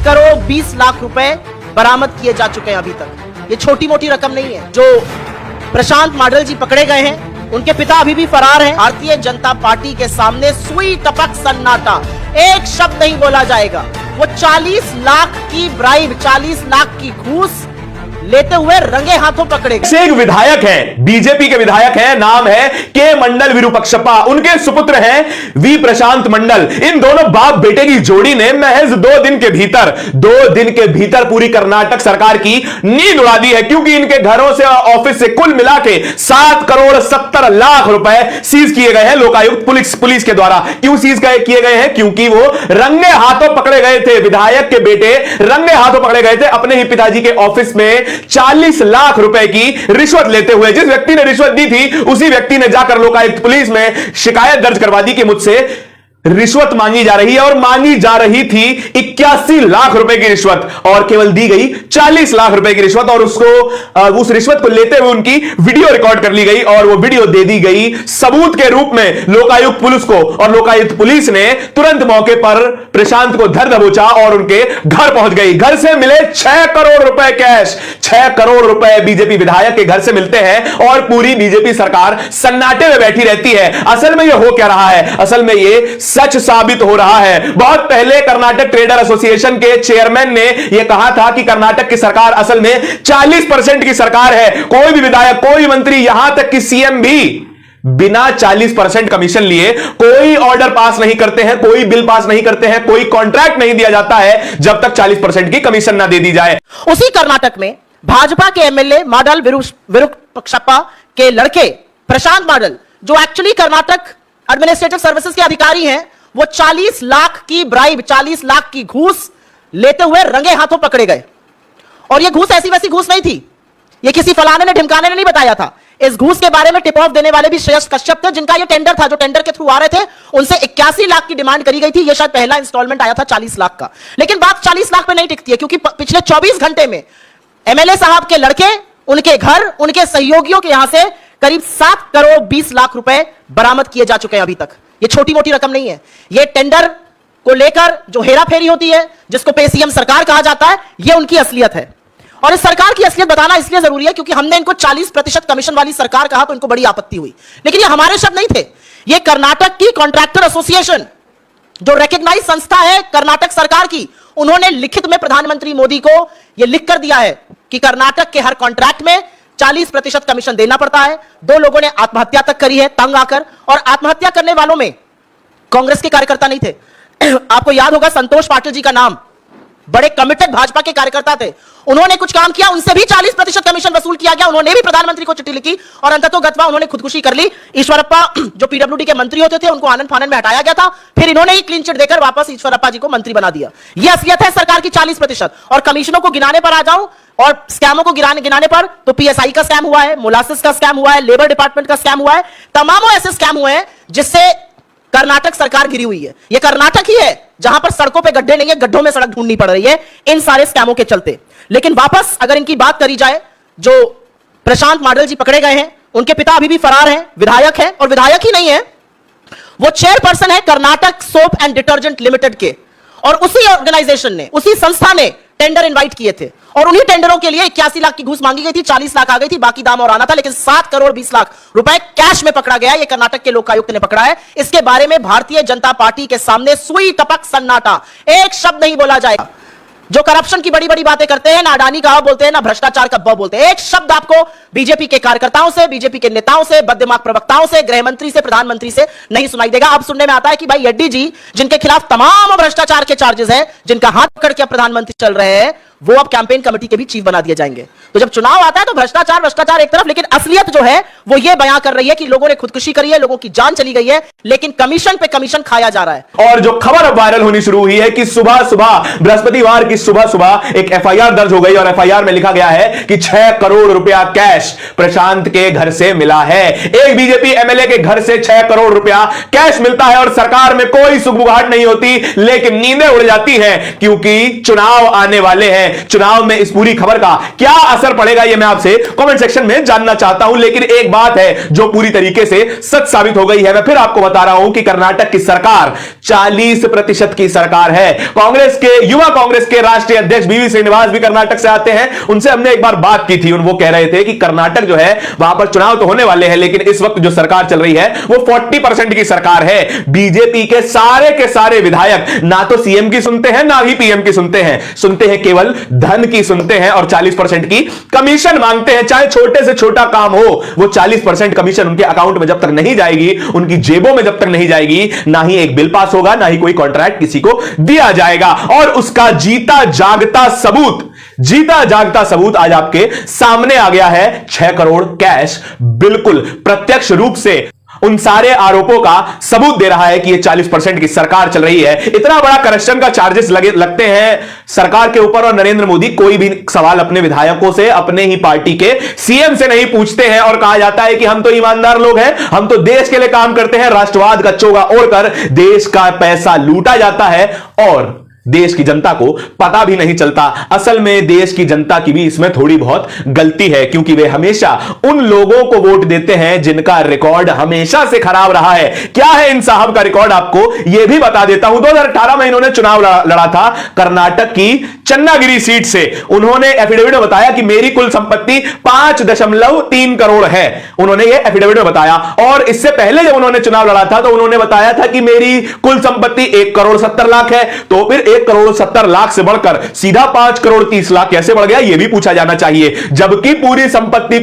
करोड़ 20 लाख रुपए बरामद किए जा चुके हैं अभी तक। ये छोटी मोटी रकम नहीं है। जो प्रशांत माडल जी पकड़े गए हैं, उनके पिता अभी भी फरार हैं। भारतीय जनता पार्टी के सामने सुई टपक सन्नाटा, एक शब्द नहीं बोला जाएगा। वो 40 लाख की ब्राइब, 40 लाख की घूस लेते हुए रंगे हाथों पकड़े गए। एक विधायक है, बीजेपी के विधायक है, नाम है के मंडल विरूपक्षप्पा। उनके सुपुत्र हैं वी प्रशांत मंडल। इन दोनों बाप बेटे की जोड़ी ने महज 2 दिन के भीतर पूरी कर्नाटक सरकार की नींद उड़ा दी है, क्योंकि इनके घरों से और ऑफिस से कुल मिला के 7 करोड़ 70 लाख रुपए सीज किए गए हैं लोकायुक्त पुलिस के द्वारा। क्यों सीज किए गए हैं? क्योंकि वो रंगे हाथों पकड़े गए थे। विधायक के बेटे रंगे हाथों पकड़े गए थे अपने ही पिताजी के ऑफिस में 40 लाख रुपए की रिश्वत लेते हुए। जिस व्यक्ति ने रिश्वत दी थी, उसी व्यक्ति ने जाकर लोकायुक्त पुलिस में शिकायत दर्ज करवा दी कि मुझसे रिश्वत मांगी जा रही है, और मांगी जा रही थी 81 लाख रुपए की रिश्वत, और केवल दी गई 40 लाख रुपए की रिश्वत। और उस रिश्वत को लेते हुए उनकी वीडियो रिकॉर्ड कर ली गई, और वो वीडियो दे दी गई सबूत के रूप में लोकायुक्त पुलिस को। और लोकायुक्त पुलिस ने तुरंत मौके पर प्रशांत को धर दबोचा और उनके घर पहुंच गई। घर से मिले 6 करोड़ रुपए कैश। 6 करोड़ रुपए बीजेपी विधायक के घर से मिलते हैं, और पूरी बीजेपी सरकार सन्नाटे में बैठी रहती है। असल में यह हो क्या रहा है? असल में यह सच साबित हो रहा है। बहुत पहले कर्नाटक ट्रेडर एसोसिएशन के चेयरमैन ने यह कहा था कि कर्नाटक की सरकार असल में 40% की सरकार है। कोई भी विधायक, कोई भी मंत्री, यहां तक कि सीएम भी बिना 40% कमीशन लिए कोई ऑर्डर पास नहीं करते हैं, कोई बिल पास नहीं करते हैं, कोई कॉन्ट्रैक्ट नहीं दिया जाता है जब तक 40% की कमीशन ना दे दी जाए। उसी कर्नाटक में भाजपा के एमएलए माडल विरूपक्षप्पा के लड़के प्रशांत माडल, जो एक्चुअली कर्नाटक एडमिनिस्ट्रेटिव सर्विसेज के अधिकारी हैं, वो 40 लाख की ब्राइब, 40 लाख की घूस लेते हुए रंगे हाथों पकड़े गए। और यह घूस ऐसी वैसी घूस नहीं थी, यह किसी फलाने ने ढिमकाने ने नहीं बताया था। इस घूस के बारे में टिप ऑफ देने वाले भी श्रेयस कश्यप थे, जिनका यह टेंडर था, जो टेंडर के थ्रू आ रहे थे। उनसे 81 लाख की डिमांड करी गई थी। यह शायद पहला इंस्टॉलमेंट आया था 40 लाख का। लेकिन बात 40 लाख पे नहीं टिकती है, क्योंकि पिछले 24 घंटे में एमएलए साहब के लड़के, उनके घर, उनके सहयोगियों के यहां से करीब 7 करोड़ 20 लाख रुपए बरामद किए जा चुके हैं अभी तक। ये छोटी मोटी रकम नहीं है। ये टेंडर को लेकर जो हेराफेरी होती है, जिसको पेसीएम सरकार कहा जाता है, ये उनकी असलियत है। और इस सरकार की असलियत बताना इसलिए जरूरी है क्योंकि हमने इनको 40% कमीशन वाली सरकार कहा तो इनको बड़ी आपत्ति हुई। लेकिन ये हमारे शब्द नहीं थे, ये कर्नाटक की कॉन्ट्रैक्टर एसोसिएशन, जो रिकॉग्नाइज संस्था है कर्नाटक सरकार की, उन्होंने लिखित में प्रधानमंत्री मोदी को यह लिखकर दिया है कि कर्नाटक के हर कॉन्ट्रैक्ट में 40% कमीशन देना पड़ता है। 2 लोगों ने आत्महत्या तक करी है तंग आकर, और आत्महत्या करने वालों में कांग्रेस के कार्यकर्ता नहीं थे। आपको याद होगा संतोष पाटिल जी का नाम, बड़े कमिटेड भाजपा के कार्यकर्ता थे। उन्होंने कुछ काम किया, उनसे भी 40% कमीशन वसूल किया गया। उन्होंने भी प्रधानमंत्री को चिट्ठी लिखी और अंततोगत्वा उन्होंने खुदकुशी कर ली। ईश्वरप्पा जो पीडब्ल्यूडी के मंत्री होते थे, उनको आनंद फानंद में हटाया गया था। फिर इन्होंने ही क्लीन चिट देकर वापस ईश्वरप्पा जी को मंत्री बना दिया। यह असलियत है सरकार की 40%। और कमीशनों को गिनाने पर आ जाऊं, और स्कैमों को गिनाने पर, तो पीएसआई का स्कैम हुआ है, मोलासिस का स्कैम हुआ है, लेबर डिपार्टमेंट का स्कैम हुआ है। तमामों ऐसे स्कैम हुए हैं जिससे कर्नाटक सरकार गिरी हुई है। यह कर्नाटक ही है जहां पर सड़कों पे गड्ढे नहीं है, गड्ढों में सड़क ढूंढनी पड़ रही है इन सारे स्कैमों के चलते। लेकिन वापस अगर इनकी बात करी जाए, जो प्रशांत माडल जी पकड़े गए हैं, उनके पिता अभी भी फरार हैं, विधायक हैं, और विधायक ही नहीं है, वो चेयरपर्सन है Karnataka soap and detergent limited के। और उसी ऑर्गेनाइजेशन ने, उसी संस्था ने टेंडर इनवाइट किए थे, और उन्हीं टेंडरों के लिए 81 लाख की घूस मांगी गई थी। 40 लाख आ गई थी, बाकी दाम और आना था। लेकिन 7 करोड़ 20 लाख रुपए कैश में पकड़ा गया। ये कर्नाटक के लोकायुक्त ने पकड़ा है। इसके बारे में भारतीय जनता पार्टी के सामने सुई टपक सन्नाटा, एक शब्द नहीं बोला जाएगा। जो करप्शन की बड़ी बड़ी बातें करते हैं, ना अडानी का बोलते हैं, ना भ्रष्टाचार का ब बोलते हैं, एक शब्द आपको बीजेपी के कार्यकर्ताओं से, बीजेपी के नेताओं से, बददिमाग प्रवक्ताओं से, गृह मंत्री से, प्रधानमंत्री से नहीं सुनाई देगा। अब सुनने में आता है कि भाई येड्डी जी, जिनके खिलाफ तमाम भ्रष्टाचार के चार्जेस हैं, जिनका हाथ पकड़ के प्रधानमंत्री चल रहे हैं, वो अब कैंपेन कमेटी के भी चीफ बना दिए जाएंगे। तो जब चुनाव आता है तो भ्रष्टाचार एक तरफ, लेकिन असलियत जो है वो ये बयां कर रही है कि लोगों ने खुदकुशी करी है, लोगों की जान चली गई है, लेकिन कमीशन पे कमीशन खाया जा रहा है। और जो खबर अब वायरल होनी शुरू हुई है कि सुबह बृहस्पतिवार की सुबह एक एफआईआर दर्ज हो गई, और एफआईआर में लिखा गया है कि 6 करोड़ रुपया कैश प्रशांत के घर से मिला है। एक बीजेपी एमएलए के घर से 6 करोड़ रुपया कैश मिलता है, और सरकार में कोई सुगबुगाहट नहीं होती, लेकिन नींदें उड़ जाती हैं, क्योंकि चुनाव आने वाले हैं। हैं चुनाव में इस पूरी खबर का क्या असर पड़ेगा, यह मैं आपसे कमेंट सेक्शन में जानना चाहता हूं। लेकिन एक बात है जो पूरी तरीके से सच साबित हो गई है, मैं फिर आपको बता रहा हूं कि कर्नाटक की सरकार 40% की सरकार है। कांग्रेस के युवा कांग्रेस के राष्ट्रीय अध्यक्ष बीवी श्रीनिवास भी कर्नाटक से आते हैं, उनसे हमने एक बार बात की थी। वो कह रहे थे कि कर्नाटक जो है वहां पर चुनाव तो होने वाले हैं, लेकिन इस वक्त जो सरकार चल रही है वो 40% की सरकार है। बीजेपी के सारे विधायक ना तो सीएम की सुनते हैं ना ही पीएम की सुनते हैं केवल धन की सुनते हैं और 40% की कमीशन मांगते हैं। चाहे छोटे से छोटा काम हो, वो 40% कमीशन उनके अकाउंट में जब तक नहीं जाएगी, उनकी जेबों में जब तक नहीं जाएगी, ना ही एक बिल पास होगा, ना ही कोई कॉन्ट्रैक्ट किसी को दिया जाएगा। और उसका जीता जागता सबूत आज आपके सामने आ गया है। 6 करोड़ कैश बिल्कुल प्रत्यक्ष रूप से उन सारे आरोपों का सबूत दे रहा है कि ये 40% की सरकार चल रही है। इतना बड़ा करप्शन का चार्जेस लगते हैं सरकार के ऊपर, और नरेंद्र मोदी कोई भी सवाल अपने विधायकों से, अपने ही पार्टी के सीएम से नहीं पूछते हैं। और कहा जाता है कि हम तो ईमानदार लोग हैं, हम तो देश के लिए काम करते हैं। राष्ट्रवाद का चोगा ओढ़कर देश का पैसा लूटा जाता है और देश की जनता को पता भी नहीं चलता। असल में देश की जनता की भी इसमें थोड़ी बहुत गलती है, क्योंकि वे हमेशा उन लोगों को वोट देते हैं जिनका रिकॉर्ड हमेशा से खराब रहा है। क्या है इन साहब का रिकॉर्ड, आपको यह भी बता देता हूं। 2018 में इन्होंने चुनाव लड़ा था कर्नाटक की चन्नागिरी सीट से। उन्होंने एफिडेविट में बताया कि मेरी कुल संपत्ति 5.3 करोड़ है, उन्होंने यह एफिडेविट में बताया। और इससे पहले जब उन्होंने चुनाव लड़ा था तो उन्होंने बताया था कि मेरी कुल संपत्ति 1 करोड़ 70 लाख है। तो फिर 1 करोड़ 70 लाख से बढ़कर सीधा 5 करोड़ 30 लाख कैसे बढ़ गया, यह भी पूछा जाना चाहिए, जबकि पूरी संपत्ति